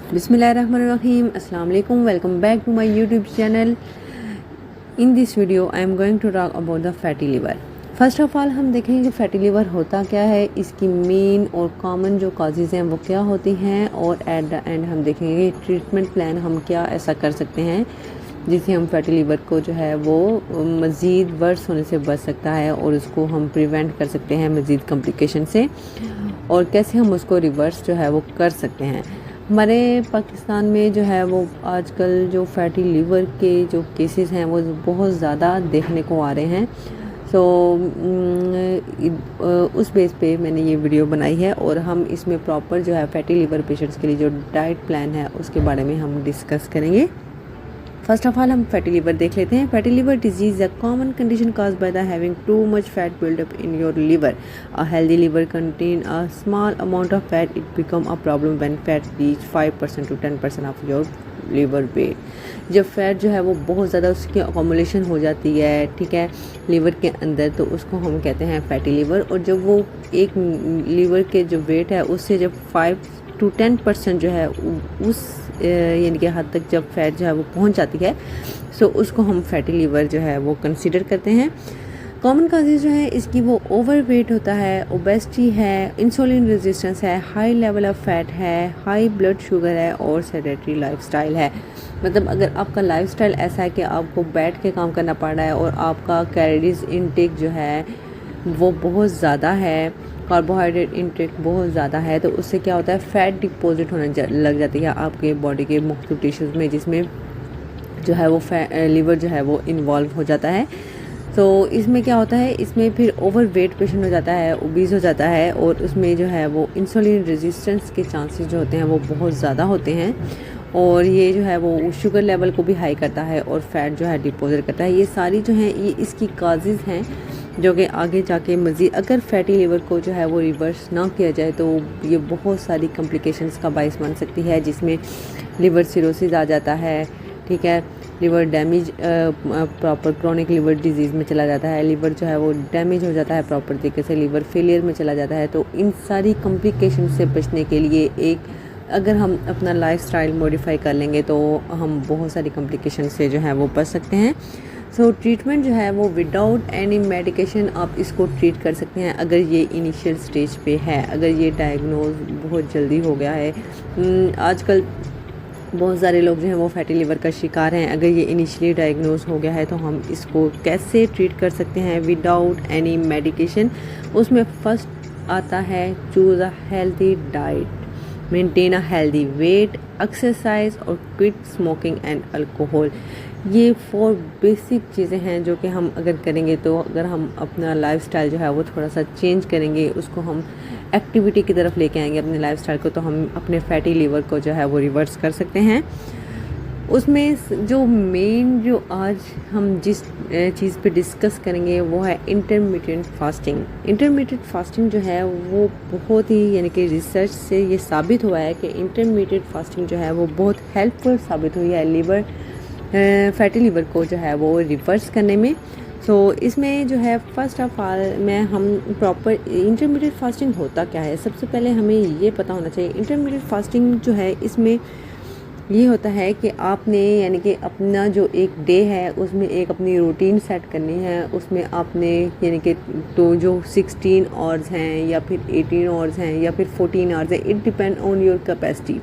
Bismillahirrahmanirrahim. Assalamu alaikum. Welcome back to my YouTube channel. In this video I am going to talk about the fatty liver. First of all हम देखेंगे कि fatty liver होता क्या है, इसकी main और common जो causes हैं वो क्या होती हैं, और एट द एंड हम देखेंगे ट्रीटमेंट प्लान हम क्या ऐसा कर सकते हैं जिससे हम फैटी लिवर को जो है वो मज़ीद वर्स होने से बच सकता है और उसको हम प्रिवेंट कर सकते हैं मज़ीद कॉम्प्लिकेशन से, और कैसे हम उसको रिवर्स जो है वो कर सकते हैं। हमारे पाकिस्तान में जो है वो आजकल जो फैटी लिवर के जो केसेस हैं वो बहुत ज़्यादा देखने को आ रहे हैं। सो उस बेस पे मैंने ये वीडियो बनाई है और हम इसमें प्रॉपर जो है फैटी लिवर पेशेंट्स के लिए जो डाइट प्लान है उसके बारे में हम डिस्कस करेंगे। फर्स्ट ऑफ ऑल हम फैटी लिवर देख लेते हैं। Fatty liver disease a common condition caused by the having too much fat buildup in your liver. A healthy liver contain a small amount of fat, it become a problem when fat reach 5% to 10% of your liver weight. जब fat जो है वो बहुत ज़्यादा उसकी accumulation हो जाती है, ठीक है, लिवर के अंदर, तो उसको हम कहते हैं फैटी लिवर। और जब वो एक लिवर के जो वेट है उससे जब 5 to 10% जो है उस यानी कि हद तक जब फैट जो है वो पहुंच जाती है, सो उसको हम फैटी लिवर जो है वो कंसीडर करते हैं। कॉमन काजेज़ जो है इसकी वो ओवर वेट होता है, ओबेसिटी है, इंसुलिन रेजिस्टेंस है, हाई लेवल ऑफ फैट है, हाई ब्लड शुगर है और सेडेंटरी लाइफस्टाइल है। मतलब अगर आपका लाइफस्टाइल ऐसा है कि आपको बैठ के काम करना पड़ रहा है और आपका कैलोरीज इनटेक जो है वो बहुत ज़्यादा है, कार्बोहाइड्रेट इनटेक बहुत ज़्यादा है, तो उससे क्या होता है फैट डिपॉजिट होने लग जाती है आपके बॉडी के मुख्तलिफ टिश्यूज़ में, जिसमें जो है वो लिवर जो है वो इन्वॉल्व हो जाता है। तो इसमें क्या होता है, इसमें फिर ओवर वेट पेशेंट हो जाता है, ओबीज हो जाता है, और उसमें जो है वो इंसुलिन रेजिस्टेंस के चांसेस जो होते हैं वो बहुत ज़्यादा होते हैं, और ये जो है वो शुगर लेवल को भी हाई करता है और फैट जो है डिपॉजिट करता है। ये सारी जो हैं ये इसकी काजेज़ हैं जो कि आगे जाके मज़ीद अगर फैटी लिवर को जो है वो रिवर्स ना किया जाए तो ये बहुत सारी कॉम्प्लिकेशंस का बाइस बन सकती है, जिसमें लिवर सिरोसिस आ जाता है, ठीक है, liver damage proper chronic liver disease में चला जाता है, लिवर जो है वो डैमेज हो जाता है प्रॉपर तरीके से, लिवर फेलियर में चला जाता है। तो इन सारी कॉम्प्लिकेशन से बचने के लिए अगर हम अपना लाइफस्टाइल मॉडिफाई कर लेंगे तो हम बहुत सारी कॉम्प्लिकेशन से जो है वो बच सकते हैं। सो ट्रीटमेंट जो है वो विदाउट एनी मेडिकेशन आप इसको ट्रीट कर सकते हैं अगर ये इनिशियल स्टेज पे है, अगर ये डायग्नोज बहुत जल्दी हो गया है। आजकल बहुत सारे लोग जो हैं वो फैटी लिवर का शिकार हैं। अगर ये इनिशियली डायग्नोज हो गया है तो हम इसको कैसे ट्रीट कर सकते हैं विदाउट एनी मेडिकेशन। उसमें फर्स्ट आता है choose a healthy diet, maintain a healthy weight, exercise और क्विट स्मोकिंग एंड अल्कोहल। ये 4 बेसिक चीज़ें हैं जो कि हम अगर करेंगे तो अगर हम अपना लाइफस्टाइल जो है वो थोड़ा सा चेंज करेंगे, उसको हम एक्टिविटी की तरफ लेके आएंगे अपने लाइफस्टाइल को, तो हम अपने फैटी लिवर को जो है वो रिवर्स कर सकते हैं। उसमें जो मेन जो आज हम जिस चीज़ पे डिस्कस करेंगे वो है इंटरमिटेंट फास्टिंग। इंटरमिटेंट फास्टिंग जो है वो बहुत ही यानी कि रिसर्च से ये साबित हुआ है कि इंटरमिटेंट फास्टिंग जो है वो बहुत हेल्पफुल साबित हुई है फैटी लिवर को जो है वो रिवर्स करने में। सो इसमें जो है फर्स्ट ऑफ ऑल हम प्रॉपर इंटरमीडिएट फास्टिंग होता क्या है, सबसे पहले हमें ये पता होना चाहिए। इंटरमीडिएट फास्टिंग जो है इसमें ये होता है कि आपने यानी कि अपना जो एक डे है उसमें एक अपनी रूटीन सेट करनी है। उसमें आपने यानी कि तो जो 16 आवर्स हैं या फिर 18 आवर्स हैं या फिर 14 आवर्स हैं, it depend on your capacity,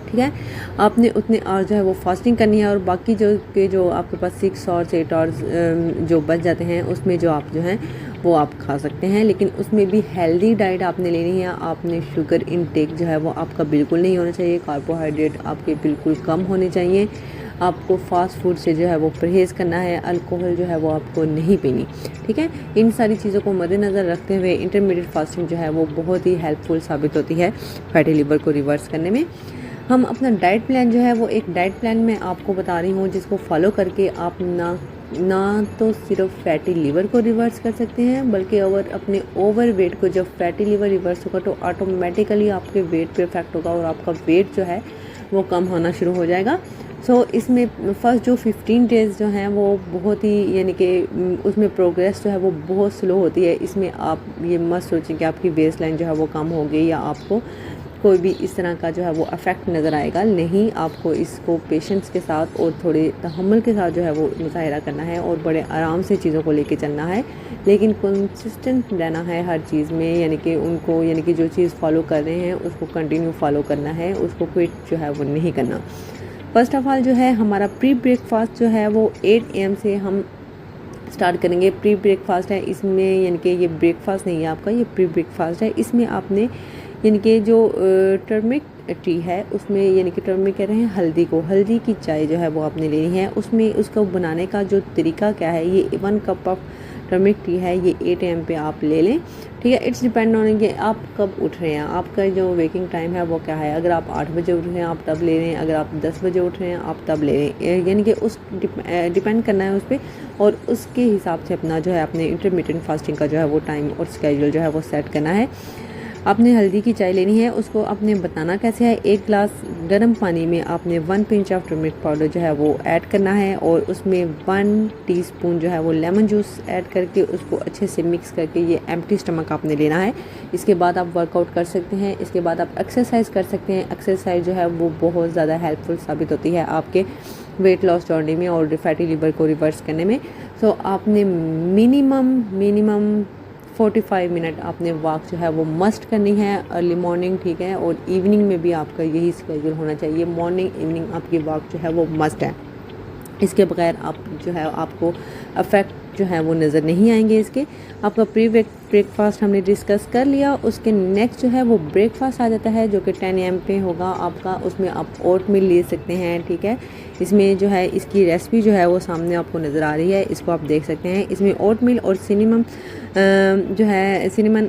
ठीक है। आपने उतने आवर्स जो है वो फास्टिंग करनी है, और बाकी जो आपके पास 6 आवर्स 8 आवर्स जो बच जाते हैं उसमें जो आप जो हैं वो आप खा सकते हैं, लेकिन उसमें भी हेल्दी डाइट आपने लेनी है। आपने शुगर इनटेक जो है वो आपका बिल्कुल नहीं होना चाहिए, कार्बोहाइड्रेट आपके बिल्कुल कम होने चाहिए, आपको फास्ट फूड से जो है वो परहेज़ करना है, अल्कोहल जो है वो आपको नहीं पीनी, ठीक है। इन सारी चीज़ों को मद्देनज़र रखते हुए इंटरमीडिएट फास्टिंग जो है वो बहुत ही हेल्पफुल साबित होती है फैटी लिवर को रिवर्स करने में। हम अपना डाइट प्लान जो है वो एक डाइट प्लान में आपको बता रही हूँ जिसको फॉलो करके आप ना तो सिर्फ फैटी लिवर को रिवर्स कर सकते हैं, बल्कि अगर अपने ओवर वेट को, जब फैटी लिवर रिवर्स होगा तो ऑटोमेटिकली आपके वेट पे इफेक्ट होगा और आपका वेट जो है वो कम होना शुरू हो जाएगा। सो इसमें फर्स्ट जो 15 डेज़ जो हैं वो बहुत ही यानी कि उसमें प्रोग्रेस जो है वो बहुत स्लो होती है। इसमें आप ये मत सोचें कि आपकी बेस लाइन जो है वो कम होगी या आपको कोई भी इस तरह का जो है वो अफेक्ट नज़र आएगा नहीं। आपको इसको पेशेंस के साथ और थोड़े तहम्मुल के साथ जो है वो मुज़ाहिरा करना है और बड़े आराम से चीज़ों को लेके चलना है, लेकिन कंसिस्टेंट रहना है हर चीज़ में, यानी कि उनको यानी कि जो चीज़ फॉलो कर रहे हैं उसको कंटिन्यू फॉलो करना है, उसको क्विट जो है वो नहीं करना। फर्स्ट ऑफ ऑल जो है हमारा प्री ब्रेकफास्ट जो है वो 8 AM से हम स्टार्ट करेंगे। प्री ब्रेकफास्ट है इसमें, यानी कि ये ब्रेकफास्ट नहीं है आपका, ये प्री ब्रेकफास्ट है। इसमें आपने यानी कि जो टर्मिक टी है उसमें, यानी कि टर्मिक कह रहे हैं हल्दी की चाय जो है वो आपने लेनी है। उसमें उसको बनाने का जो तरीका क्या है, ये 1 कप ऑफ टर्मिक टी है, ये 8 AM पे आप ले लें, ठीक है। इट्स डिपेंड ऑन कि आप कब उठ रहे हैं, आपका जो वेकिंग टाइम है वो क्या है। अगर आप 8 बजे उठ रहे हैं आप तब ले लें, अगर आप 10 बजे उठ रहे हैं आप तब ले लें, यानी कि उस डिपेंड करना है उस पर, और उसके हिसाब से अपना जो है अपने इंटरमीडिएट फास्टिंग का जो है वो टाइम और स्केड्यूल जो है वो सेट करना है। आपने हल्दी की चाय लेनी है, उसको आपने बताना कैसे है। 1 गिलास गर्म पानी में आपने 1 पिंच ऑफ टर्मरिक पाउडर जो है वो ऐड करना है, और उसमें 1 टीस्पून जो है वो लेमन जूस ऐड करके उसको अच्छे से मिक्स करके ये एम्प्टी स्टमक आपने लेना है। इसके बाद आप वर्कआउट कर सकते हैं, इसके बाद आप एक्सरसाइज कर सकते हैं। एक्सरसाइज जो है वो बहुत ज़्यादा हेल्पफुल साबित होती है आपके वेट लॉस जर्नी में और फैटी लिवर को रिवर्स करने में। सो आपने मिनिमम 45 मिनट आपने वॉक जो है वो मस्ट करनी है अर्ली मॉर्निंग, ठीक है। और इवनिंग में भी आपका यही स्केड्यूल होना चाहिए, मॉर्निंग इवनिंग आपकी वॉक जो है वो मस्ट है। इसके बगैर आप जो है आपको अफेक्ट जो है वो नज़र नहीं आएंगे इसके। आपका प्री ब्रेकफास्ट हमने डिस्कस कर लिया। उसके नेक्स्ट जो है वो ब्रेकफास्ट आ जाता है जो कि 10 AM पे होगा आपका। उसमें आप ओट मिल ले सकते हैं, ठीक है। इसमें जो है इसकी रेसिपी जो है वो सामने आपको नज़र आ रही है, इसको आप देख सकते हैं। इसमें ओट मिल और सिनेमन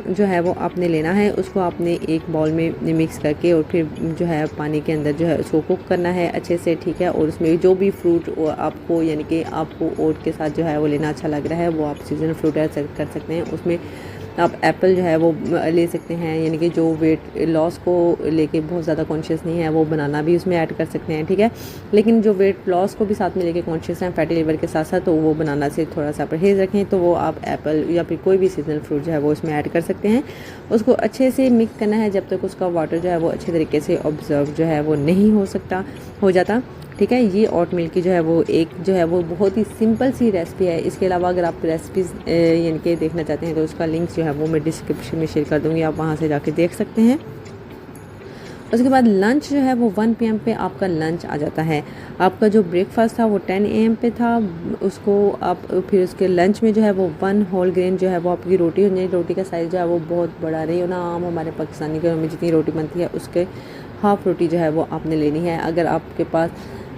जो है वो आपने लेना है, उसको आपने एक बाउल में मिक्स करके और फिर जो है पानी के अंदर जो है उसको कुक करना है अच्छे से, ठीक है। और उसमें जो भी फ्रूट आपको यानी कि आपको ओट के साथ जो है वो लेना अच्छा लग रहा है वो आप सीजनल फ्रूट ऐड कर सकते हैं। उसमें आप एप्पल जो है वो ले सकते हैं, यानी कि जो वेट लॉस को लेके बहुत ज़्यादा कॉन्शियस नहीं है वो बनाना भी उसमें ऐड कर सकते हैं, ठीक है। लेकिन जो वेट लॉस को भी साथ में लेके कॉन्शियस हैं फैटी लिवर के साथ साथ, तो वो बनाना से थोड़ा सा परहेज़ रखें, तो वो आप एप्पल या फिर कोई भी सीजनल फ्रूट जो है वो उसमें ऐड कर सकते हैं। उसको अच्छे से मिक्स करना है जब तक उसका वाटर जो है वो अच्छे तरीके से ऑब्जर्व जो है वो नहीं हो जाता, ठीक है। ये ओट मिल की जो है वो एक जो है वो बहुत ही सिंपल सी रेसिपी है। इसके अलावा अगर आप रेसिपीज़ यानी कि देखना चाहते हैं तो उसका लिंक जो है वो मैं डिस्क्रिप्शन में शेयर कर दूँगी, आप वहाँ से जाके देख सकते हैं। उसके बाद लंच जो है वो 1 PM पे आपका लंच आ जाता है। आपका जो ब्रेकफास्ट था वो 10 AM पे था, उसको आप फिर उसके लंच में जो है वो 1 होल ग्रेन जो है वो आपकी रोटी हो जाए। रोटी का साइज़ जो है वो बहुत बड़ा नहीं होना, आम हमारे पाकिस्तानी घरों में जितनी रोटी बनती है उसके हाफ़ रोटी जो है वो आपने लेनी है। अगर आपके पास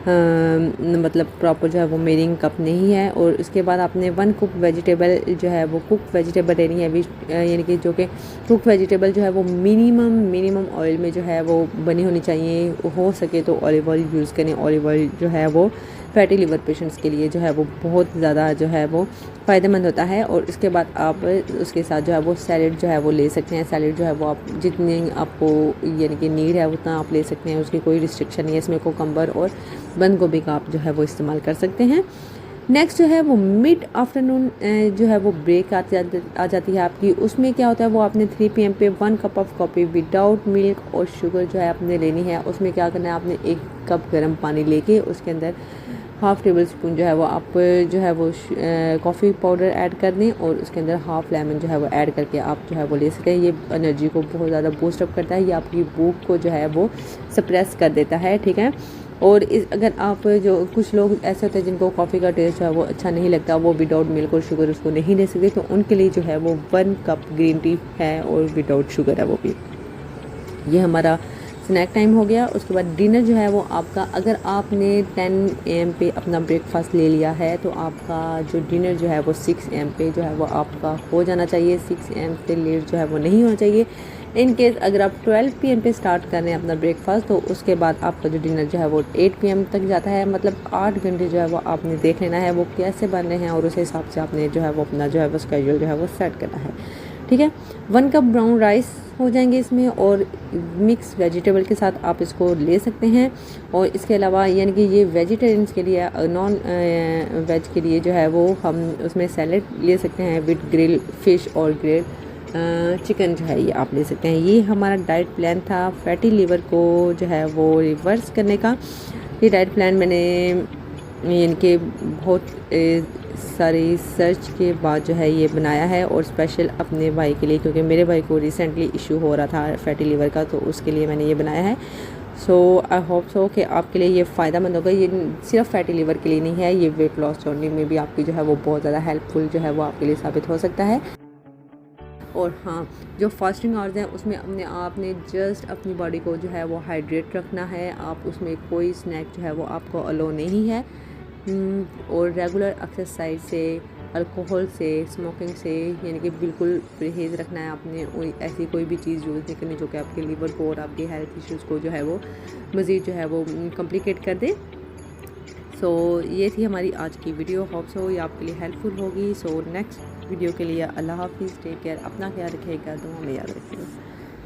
मतलब प्रॉपर जो है वो मेजरिंग कप नहीं है। और उसके बाद आपने 1 कुक वेजिटेबल जो है वो कुक वेजिटेबल लेनी है, यानी कि जो कि कुक वेजिटेबल जो है वो मिनिमम ऑयल में जो है वो बनी होनी चाहिए। हो सके तो ऑलिव ऑयल यूज़ करें। ऑलिव ऑयल जो है वो फैटी लिवर पेशेंट्स के लिए जो है वो बहुत ज़्यादा जो है वो फ़ायदेमंद होता है। और इसके बाद आप उसके साथ जो है वो सैलेड जो है वो ले सकते हैं। सैलेड जो है वो आप जितनी आपको यानी कि नीड है उतना आप ले सकते हैं, उसकी कोई रिस्ट्रिक्शन नहीं है। इसमें कोकम्बर और बंद गोभी का आप जो है वो इस्तेमाल कर सकते हैं। नेक्स्ट जो है वो मिड आफ्टरनून जो है वो ब्रेक आ जाती है आपकी। उसमें क्या होता है वो आपने 3 PM पे 1 cup of coffee without milk और शुगर जो है आपने लेनी है। उसमें क्या करना है, आपने 1 कप गर्म पानी लेके उसके अंदर हाफ़ टेबल स्पून जो है वो आप जो है वो कॉफ़ी पाउडर ऐड कर दें और उसके अंदर हाफ़ लेमन जो है वो ऐड करके आप जो है वो ले सकते हैं। ये एनर्जी को बहुत ज़्यादा बूस्टअप करता है, ये आपकी भूख को जो है वो सप्रेस कर देता है, ठीक है। और अगर आप जो कुछ लोग ऐसे होते हैं जिनको कॉफ़ी का टेस्ट जो है वो अच्छा नहीं लगता, वो विदाउट मिल्क और शुगर उसको नहीं ले सकते, तो उनके लिए जो है वो 1 कप ग्रीन टी है और विदाउट शुगर है वो भी। ये हमारा स्नैक टाइम हो गया। उसके बाद डिनर जो है वो आपका, अगर आपने 10 AM पे अपना ब्रेकफास्ट ले लिया है तो आपका जो डिनर जो है वो 6 AM पे जो है वो आपका हो जाना चाहिए। 6 AM से लेट जो है वो नहीं होना चाहिए। इन केस अगर आप 12 PM पे स्टार्ट कर रहे हैं अपना ब्रेकफास्ट, तो उसके बाद आपका जो डिनर जो है वो 8 PM तक जाता है। मतलब 8 घंटे जो है वो आपने देख लेना है वो कैसे बन रहे हैं और उस हिसाब से आपने जो है वो अपना जो है वो स्केड्यूल जो है वो सेट करना है, ठीक है। 1 कप ब्राउन राइस हो जाएंगे इसमें, और मिक्स वेजिटेबल के साथ आप इसको ले सकते हैं। और इसके अलावा यानी कि ये वेजिटेरियंस के लिए, नॉन वेज के लिए जो है वो हम उसमें सैलेड ले सकते हैं विद ग्रिल फिश और ग्रिल चिकन जो है ये आप ले सकते हैं। ये हमारा डाइट प्लान था फैटी लीवर को जो है वो रिवर्स करने का। ये डाइट प्लान मैंने इनके बहुत सारी सर्च के बाद जो है ये बनाया है, और स्पेशल अपने भाई के लिए, क्योंकि मेरे भाई को रिसेंटली इशू हो रहा था फैटी लीवर का, तो उसके लिए मैंने ये बनाया है। सो आई होप सो कि आपके लिए ये फ़ायदेमंद होगा। ये सिर्फ फैटी लीवर के लिए नहीं है, ये वेट लॉस जर्नी में भी आपकी जो है वो बहुत ज़्यादा हेल्पफुल जो है वो आपके लिए साबित हो सकता है। और हाँ, जो फास्टिंग आवर्स हैं उसमें आपने जस्ट अपनी बॉडी को जो है वो हाइड्रेट रखना है। आप उसमें कोई स्नैक जो है वो आपको अलो नहीं है। और रेगुलर एक्सरसाइज से, अल्कोहल से, स्मोकिंग से यानी कि बिल्कुल परहेज़ रखना है आपने। ऐसी कोई भी चीज़ यूज़ नहीं करनी जो कि आपके लीवर को और आपके हेल्थ इश्यूज़ को जो है वो मज़ीद जो है वो कॉम्प्लिकेट कर दे। सो ये थी हमारी आज की वीडियो। होप सो ये आपके लिए हेल्पफुल होगी। सो नेक्स्ट वीडियो के लिए अल्लाह हाफिज़, टेक केयर, अपना ख्याल रखिएगा, दुआ में याद रखिएगा।